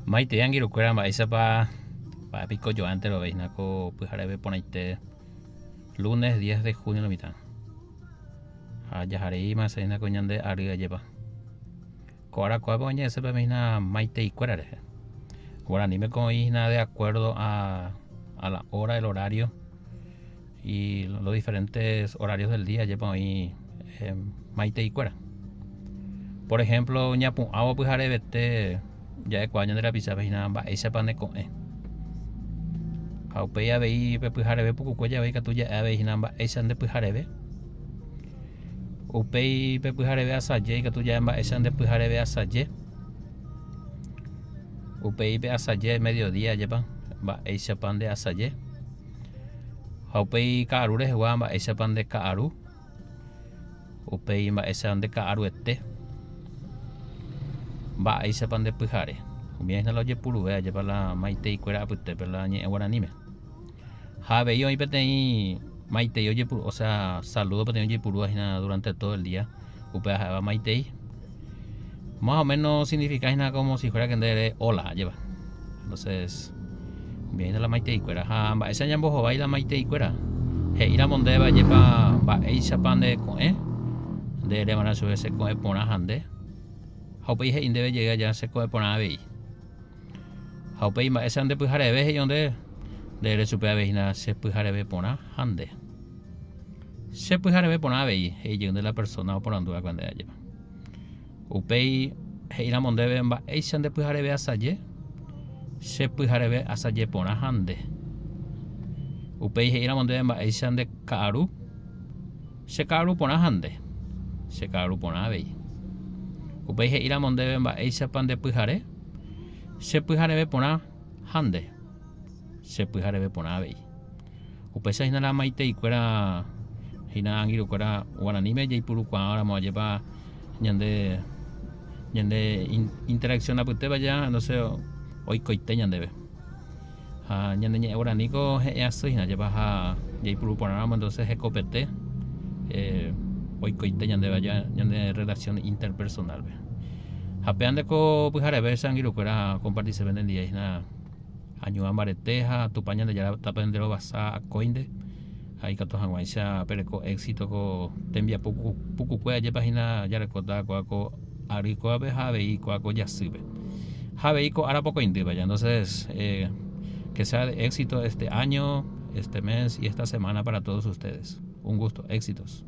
Maite angirukuera mba'éichapa mba'épiko joanterovéinako pyhareve porãite lunes 10 de junio la mitad. Ha jahareíma seínako ñande ary ajépa. Ko arakuápe oñe'ẽsépepeína Maite ikuéra rehe. Guarani me coína de acuerdo a la hora, el horario y los diferentes horarios del día llepa oí Maite ikuéra. Por ejemplo, ñapu'ãvo pyharevete ja'ekua ñanderapichápeína mba'éichapa neko'ẽ. Ha upéi avei pe pyhareve pukukue javei katu ja'e aveihína mba'éicha nde pyhareve. Upéi pe pyhareve asaje ikatu ja'e mba'éicha nde pyhareve asaje. Upéi pe asaje mediodía jepa mba'éichapa nde asaje. Ha upéi ka'aru rehegua mba'éichapa nde ka'aru. Upéi mba'éicha nde ka'aruete. Mba'éichapa nde pyhare. Umiáhína la ojepuruve ajépa la Maite ikuéra apytépe la ñe'ẽ guaraníme. Ha avei oĩ peteĩ Maitei ojepuru, o sea, saludo peteĩ ojepurúahína durante todo el día. Upe ha'éva Maitei. Más o menos significa como si fuera que ndere hola lleva. Entonces, umiáhína la Maite ikuéra. Ha mba'éicha ñambohovái la Maite ikuéra. He'íra mondéva ajépa mba'éichapa nde ko'ẽ. Nderémana chupe se ko'ẽ porã ha nde. Ha upéi he'i ndéve jey aja se ko'ẽ porã avei. Ha upéi mba'éicha nde pyhareve he'i onde ndere chupe aveihína che pyhareve porã ha nde. Che pyhareve porã avei he'ijey nde la persona oporandúva kuande ajépa. Upéi he'íra mondéve mba'éicha nde pyhareve asaje. Che pyhareve asaje porã ha nde. Upéi he'íra mondéve mba'éicha nde ka'aru. Che ka'aru porã ha nde. Che ka'aru porã avei. Upéi he'íra mondéve mba'éichapa nde pyhare. Che pyhareve porã ha nde. Che pyhareve porã avei. Upéichahína la Maite ikuéra hína angirikuéra guaraníme jaipurukua'áramo ajépa ñande interacción apytépa ja, entonces oikoite ñandéve. Ha ñande ñe'ẽ guaraníko he'ẽ asýhína ajépa ha jaipuruporãramo, entonces hekopete oikoite ñandéva ja ñande relación interpersonalve. Ha pé'andeko pyhareve che angirikuéra compartirse ndiahína añuã mbarete ha tupa ñandejára tape nderovasa akóinte. Ha ikatu hag̃uáicha pereko éxito ko tembiapo pukukue ajépahína jarekóta kuako ary kóvape ha avei kuako jasýpe. Ha avei ko arapokoindýpa ya. Entonces, que sea de éxito este año, este mes y esta semana para todos ustedes. Un gusto, éxitos.